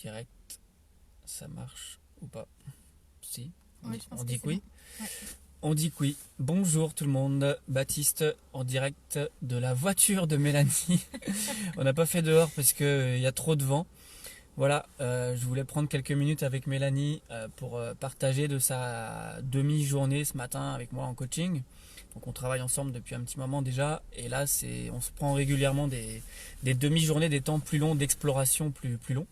direct, ça marche ou pas? Si, Ouais, je pense on que dit c'est que oui. bon. Ouais. On dit que oui. Bonjour tout le monde, Baptiste en direct de la voiture de Mélanie. On n'a pas fait dehors parce qu'il y a trop de vent. Voilà, je voulais prendre quelques minutes avec Mélanie pour partager de sa demi-journée ce matin avec moi en coaching. Donc on travaille ensemble depuis un petit moment déjà et là on se prend régulièrement des demi-journées, des temps plus longs d'exploration plus longs.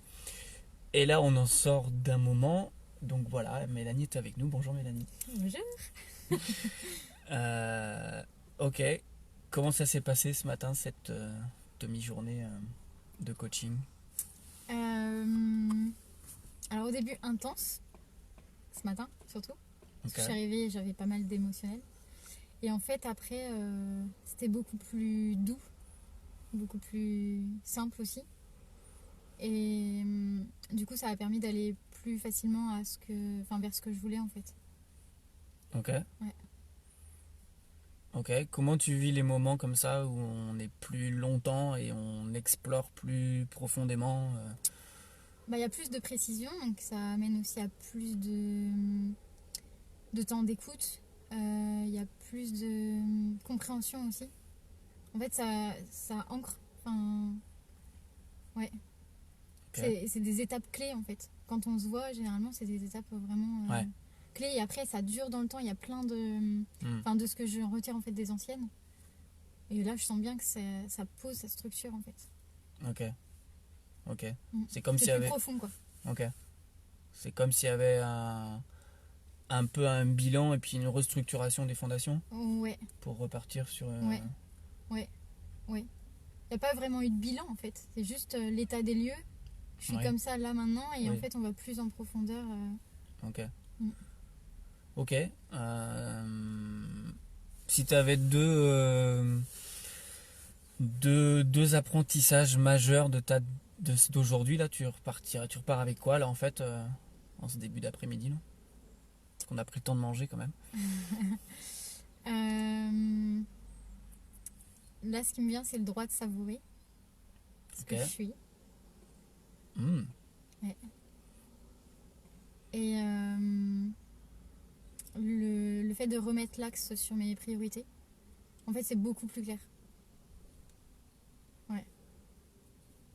Et là on en sort d'un moment. Donc voilà, Mélanie est avec nous. Bonjour Mélanie. Bonjour. Ok, comment ça s'est passé ce matin cette demi-journée de coaching? Alors au début intense, ce matin surtout. Parce que je Ok, suis arrivée et j'avais pas mal d'émotionnel. Et en fait après, c'était beaucoup plus doux, beaucoup plus simple aussi. Et du coup ça a permis d'aller plus facilement vers ce que je voulais en fait. ok. Ouais. Ok, comment tu vis les moments comme ça où on est plus longtemps et on explore plus profondément Bah, y a plus de précision, donc ça amène aussi à plus de temps d'écoute. Il y a plus de compréhension aussi. En fait, ça ancre. Enfin, ouais. Ok, C'est des étapes clés en fait. Quand on se voit, généralement, c'est des étapes vraiment ouais. clés. Et après, ça dure dans le temps. Il y a plein Hmm. de ce que je retire en fait des anciennes. Et là, je sens bien que ça pose sa structure en fait. Ok, ok. C'est comme C'est s'il y plus avait. profond quoi. Ok. C'est comme s'il y avait un peu un bilan et puis une restructuration des fondations Ouais, pour repartir sur. ouais, ouais, ouais. Il n'y a pas vraiment eu de bilan en fait. C'est juste l'état des lieux. Je suis Ouais, comme ça là maintenant et en oui. fait on va plus en profondeur. Ok. Mm. Ok. Si tu avais deux apprentissages majeurs d'aujourd'hui, là, tu repars avec quoi, là, en fait, en ce début d'après-midi, là? Parce qu'on a pris le temps de manger quand même. Euh, Là ce qui me vient c'est le droit de savourer ce Ok. que je suis. Hmm. Ouais. Et le fait de remettre l'axe sur mes priorités, en fait c'est beaucoup plus clair. Ouais.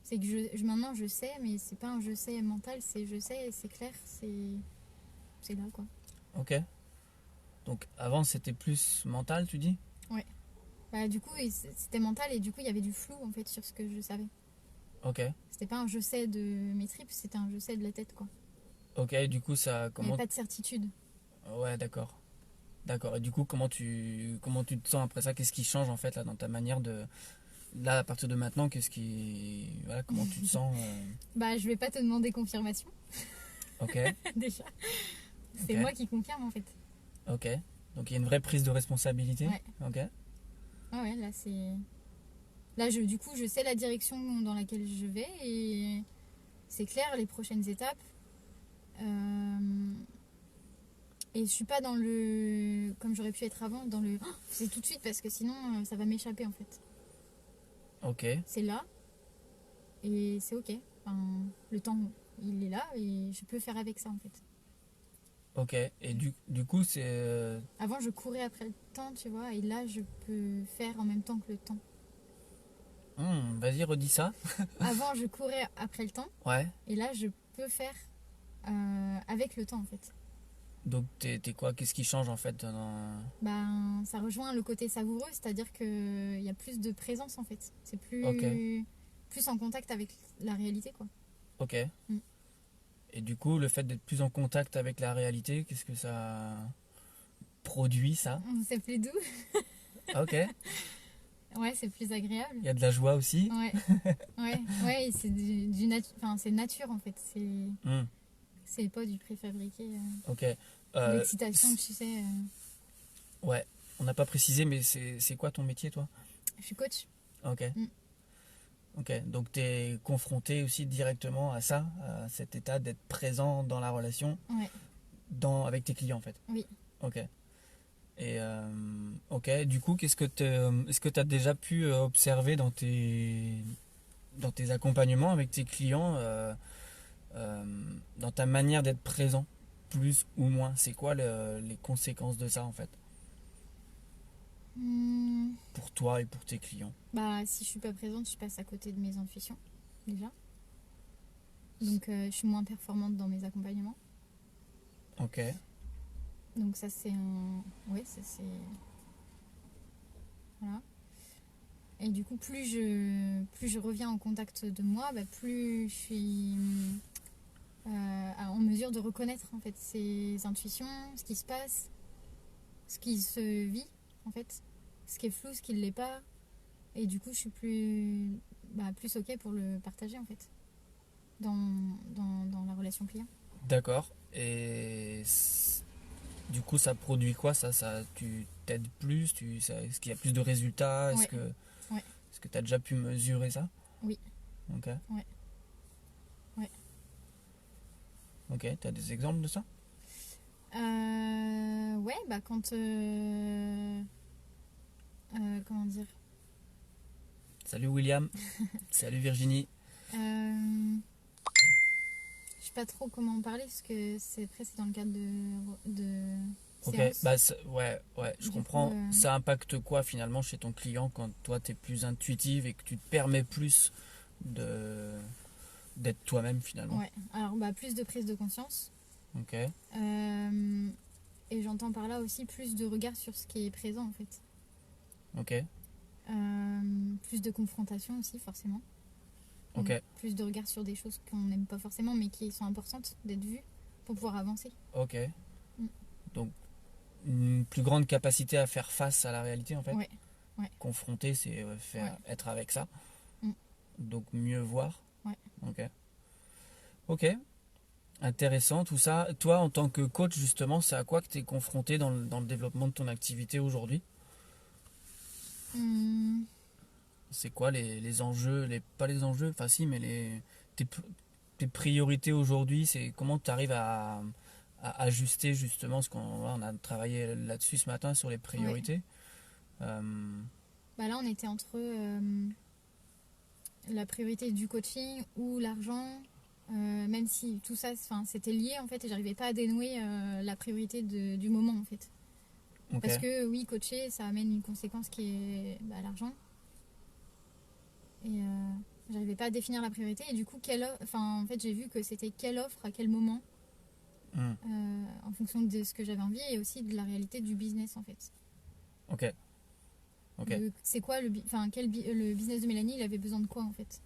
C'est que maintenant je sais, mais c'est pas un je sais mental, c'est je sais, c'est clair, c'est là quoi. Ok. Donc, avant, c'était plus mental, tu dis? Ouais. Bah, du coup, c'était mental et du coup, il y avait du flou en fait sur ce que je savais. Ok. C'était pas un je sais de mes tripes, c'était un je sais de la tête quoi. Ok, du coup, ça, Il n'y avait comment... pas de certitude. Ouais, d'accord. D'accord. Et du coup, comment tu te sens après ça? Qu'est-ce qui change, en fait, là, dans ta manière de... Là, à partir de maintenant, qu'est-ce qui... Voilà, comment tu te sens Bah, je vais pas te demander confirmation Ok, déjà. ok, C'est moi qui confirme en fait. ok. Donc, il y a une vraie prise de responsabilité. Ouais. Ok. Ah ouais, là c'est. Là, du coup, je sais la direction dans laquelle je vais et c'est clair les prochaines étapes. Et je suis pas dans le. Comme j'aurais pu être avant, dans le. Oh, c'est tout de suite parce que sinon ça va m'échapper en fait. Ok. C'est là et c'est ok. Enfin, le temps, il est là et je peux faire avec ça en fait. Ok, et du coup, c'est... Avant, je courais après le temps, tu vois, et là, je peux faire en même temps que le temps. vas-y, redis ça. Avant, je courais après le temps, Ouais. et là, je peux faire avec le temps, en fait. Donc, t'es quoi? Qu'est-ce qui change, en fait, dans... Ben, ça rejoint le côté savoureux, c'est-à-dire qu'il y a plus de présence, en fait. C'est Ok, plus en contact avec la réalité, quoi. ok. Mm. Et du coup, le fait d'être plus en contact avec la réalité, qu'est-ce que ça produit, ça? C'est plus doux. Ok. Ouais, c'est plus agréable. Il y a de la joie aussi. Ouais, ouais, ouais, et c'est enfin, c'est nature, en fait. Hmm, C'est pas du préfabriqué. ok. L'excitation, tu sais. Ouais, on n'a pas précisé, mais c'est quoi ton métier, toi? Je suis coach. Ok. Mm. Ok, donc tu es confronté aussi directement à ça, à cet état d'être présent dans la relation, Ouais, avec tes clients en fait. oui. Ok. Et ok, du coup, est-ce que tu as déjà pu observer dans tes accompagnements avec tes clients dans ta manière d'être présent, plus ou moins? C'est quoi les conséquences de ça en fait, Hmm, pour toi et pour tes clients? Bah, si je suis pas présente, je passe à côté de mes intuitions, déjà. Donc, je suis moins performante dans mes accompagnements. Ok, Donc, ça, c'est un. Ouais, ça, c'est. Voilà. Et du coup, plus je reviens en contact de moi, bah, plus je suis en mesure de reconnaître en fait ces intuitions, ce qui se passe, ce qui se vit en fait, ce qui est flou, ce qui ne l'est pas. Et du coup, je suis plus ok pour le partager en fait dans la relation client. d'accord. Du coup, ça produit quoi ça, tu t'aides plus, est-ce qu'il y a plus de résultats? Ouais, ouais, Est-ce que tu as déjà pu mesurer ça? oui, Ok, ouais, ouais. ok, tu as des exemples de ça? Ouais, bah quand comment dire, Salut William, salut Virginie. euh, je sais pas trop comment en parler parce que c'est dans le cadre de Ok, séance. bah ouais, ouais, je Du coup, comprends. Ça impacte quoi finalement chez ton client quand toi t'es plus intuitive et que tu te permets plus de d'être toi-même finalement? ouais. Alors, bah, plus de prise de conscience. Ok, Euh, et j'entends par là aussi plus de regard sur ce qui est présent en fait. ok, Plus de confrontation aussi, forcément. ok, Donc, plus de regard sur des choses qu'on n'aime pas forcément, mais qui sont importantes d'être vues pour pouvoir avancer. ok. Mm. Donc une plus grande capacité à faire face à la réalité en fait. Ouais, ouais, Confronter, c'est ouais. être avec ça. Mm. Donc mieux voir. Ouais. Ok, ok. Intéressant tout ça. Toi, en tant que coach, justement, c'est à quoi que tu es confronté dans le développement de ton activité aujourd'hui? Hum, C'est quoi les enjeux, pas les enjeux, enfin si, mais tes, tes priorités aujourd'hui, c'est comment tu arrives à ajuster justement ce on a travaillé là-dessus ce matin sur les ouais. priorités. Euh, Bah là, on était entre la priorité du coaching ou l'argent. Même si tout ça, enfin, c'était lié en fait, et j'arrivais pas à dénouer la priorité du moment en fait. ok, Parce que oui, coacher, ça amène une conséquence qui est l'argent. Et j'arrivais pas à définir la priorité. Et du coup, en fait, j'ai vu que c'était quelle offre à quel moment, hmm, en fonction de ce que j'avais envie et aussi de la réalité du business en fait. ok, ok, C'est quoi le business de Mélanie, il avait besoin de quoi en fait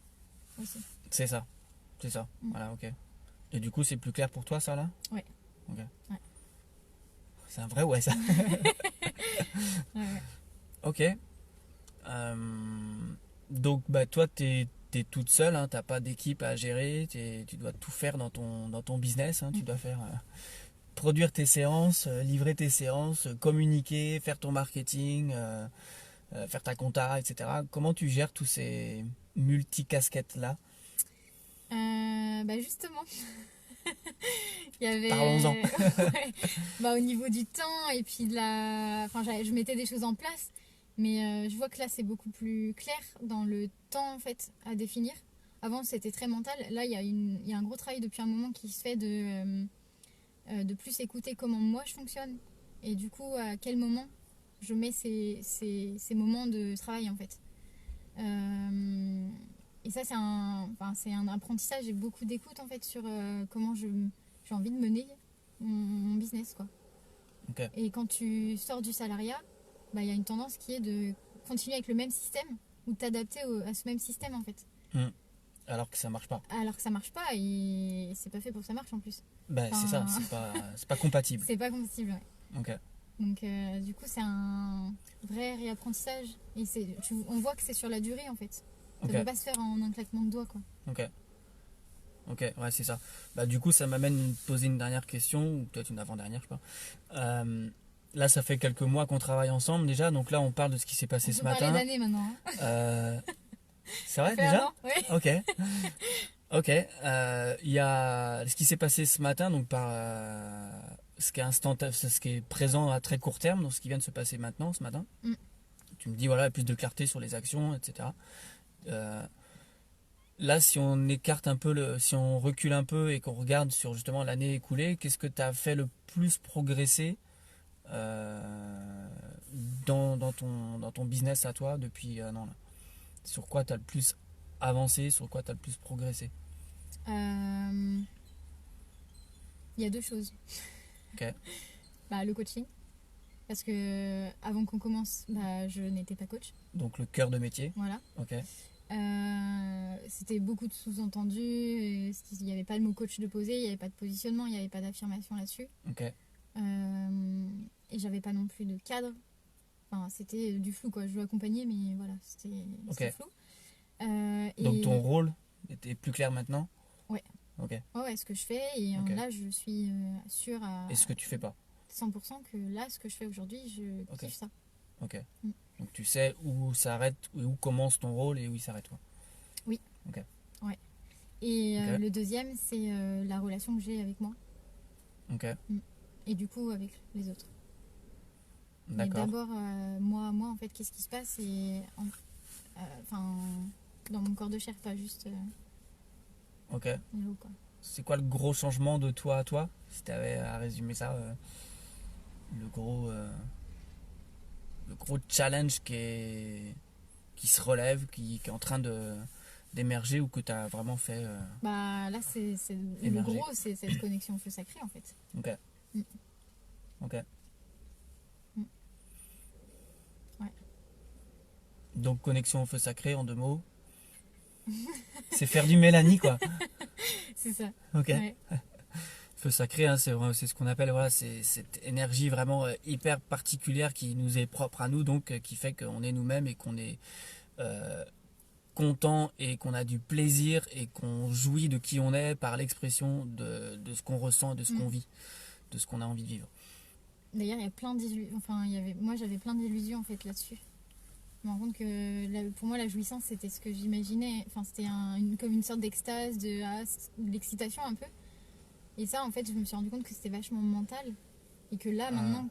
aussi. c'est ça, c'est ça. Mm. Voilà, ok. Et du coup, c'est plus clair pour toi ça là? Ouais. Ok. Ouais. C'est un vrai ouais ça. Ouais, ouais. Ok. Euh, donc bah toi t'es toute seule, hein, t'as pas d'équipe à gérer, tu dois tout faire dans ton business, hein, tu Mm. dois faire produire tes séances, livrer tes séances, communiquer, faire ton marketing, faire ta compta, etc. Comment tu gères tous ces multicasquettes là? Bah justement, il y Parlons-en. avait ouais, bah, au niveau du temps et puis enfin, je mettais des choses en place, mais je vois que là c'est beaucoup plus clair dans le temps en fait à définir. Avant c'était très mental, là il y a un gros travail depuis un moment qui se fait de plus écouter comment moi je fonctionne et du coup à quel moment je mets ces moments de travail en fait. Euh, et ça, c'est un apprentissage et beaucoup d'écoute en fait sur comment j'ai envie de mener mon business quoi. Ok. Et quand tu sors du salariat, bah, il y a une tendance qui est de continuer avec le même système ou de t'adapter à ce même système en fait. Hmm. Alors que ça marche pas. Alors que ça marche pas et c'est pas fait pour que ça marche en plus. Ben c'est ça, Enfin, c'est pas compatible. c'est pas compatible. Ouais. Ok. Donc du coup, c'est un vrai réapprentissage et on voit que c'est sur la durée en fait. Ça Ok. peut pas se faire en un claquement de doigts quoi. Ok. Ok, ouais, c'est ça. Bah, du coup, ça m'amène à me poser une dernière question, ou peut-être une avant-dernière, je sais pas. Là, ça fait quelques mois qu'on travaille ensemble déjà, donc là, on parle de ce qui s'est passé On ce peut parler matin. d'années maintenant. Hein. Euh, c'est Ça vrai fait un déjà? an, oui. Ok, ok. Il y a ce qui s'est passé ce matin, donc par ce qui est présent à très court terme, donc ce qui vient de se passer maintenant, ce matin. Mm. Tu me dis, voilà, plus de clarté sur les actions, etc. Euh, là, si on écarte un peu, si on recule un peu et qu'on regarde sur justement l'année écoulée, qu'est-ce que tu as fait le plus progresser euh, dans ton business à toi depuis un an là? Sur quoi tu as le plus avancé, sur quoi tu as le plus progressé? Euh, Il y a deux choses. Ok, Bah, le coaching. Parce que avant qu'on commence, bah, je n'étais pas coach. donc le cœur de métier. Voilà. Ok, C'était beaucoup de sous-entendus. Il n'y avait pas de mot coach de poser, il n'y avait pas de positionnement, il n'y avait pas d'affirmation là-dessus. ok, Et j'avais pas non plus de cadre. Enfin, c'était du flou, quoi. Je veux accompagner, mais voilà, c'était ok. flou. Donc ton Et rôle était plus clair maintenant? ouais. Ok, Ouais, ce que je fais. Et ok. là, je suis sûre à Et ce que tu fais pas? 100% que là, ce que je fais aujourd'hui, je Ok, kiffe ça. ok. Mm. Donc tu sais où s'arrête, où commence ton rôle et où il s'arrête quoi. Oui. Ok, Ouais. Et ok, le deuxième, c'est la relation que j'ai avec moi. ok. Et du coup, avec les autres. Mais D'accord. d'abord, moi, en fait, qu'est-ce qui se passe enfin, dans mon corps de chair, pas juste Ok. niveau, quoi. C'est quoi le gros changement de toi à toi? Si tu avais à résumer ça, le gros, euh, le gros challenge qui se relève, qui est en train d'émerger ou que tu as vraiment fait Bah là, c'est le émerger. gros, c'est cette connexion au feu sacré, en fait. Ok, Mm. ok. Mm. Ouais. Donc connexion au feu sacré en deux mots. C'est faire du Mélanie quoi. C'est ça. Ok. Ouais. Feu sacré, hein, c'est ce qu'on appelle voilà, c'est cette énergie vraiment hyper particulière qui nous est propre à nous, donc qui fait qu'on est nous-mêmes et qu'on est euh, content et qu'on a du plaisir et qu'on jouit de qui on est par l'expression de ce qu'on ressent, de ce Mm. qu'on vit, de ce qu'on a envie de vivre. D'ailleurs, il y a plein d'illusions. Enfin, moi, j'avais plein d'illusions, en fait, là-dessus. Je me rends compte que pour moi, la jouissance, c'était ce que j'imaginais. Enfin, c'était comme une sorte d'extase, de l'excitation un peu. Et ça, en fait, je me suis rendu compte que c'était vachement mental. Et que là, Ah, maintenant,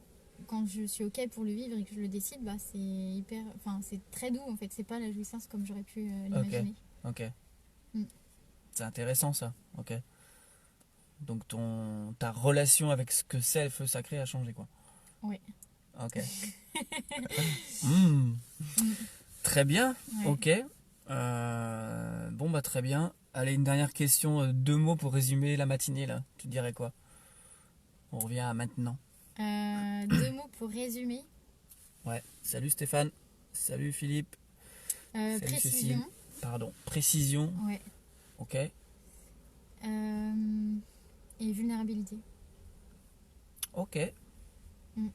quand je suis OK pour le vivre et que je le décide, bah, c'est hyper. Enfin, c'est très doux, en fait. C'est pas la jouissance comme j'aurais pu ok, l'imaginer. ok. Mm. C'est intéressant ça, ok. Donc ta relation avec ce que c'est le feu sacré a changé quoi. Ouais. Ok. Hmm. Mm. Très bien, Ouais. ok. Bon bah très bien. Allez, une dernière question, deux mots pour résumer la matinée là. Tu dirais quoi? On revient à maintenant. Deux mots pour résumer. Ouais. Salut Stéphane. Salut Philippe. Salut Cécile. Précision. Pardon. Précision. Ouais. Ok. Euh, et vulnérabilité. Ok. Mm.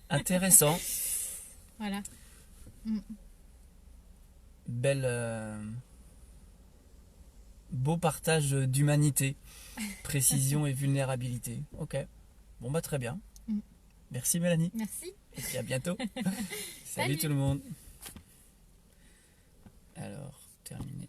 Intéressant. Voilà. Mm. Belle. Beau partage d'humanité. Précision et vulnérabilité. Ok. Bon bah très bien. Mm. Merci Mélanie. Merci. Et puis à bientôt. Salut tout Salut. le monde. Alors, terminé.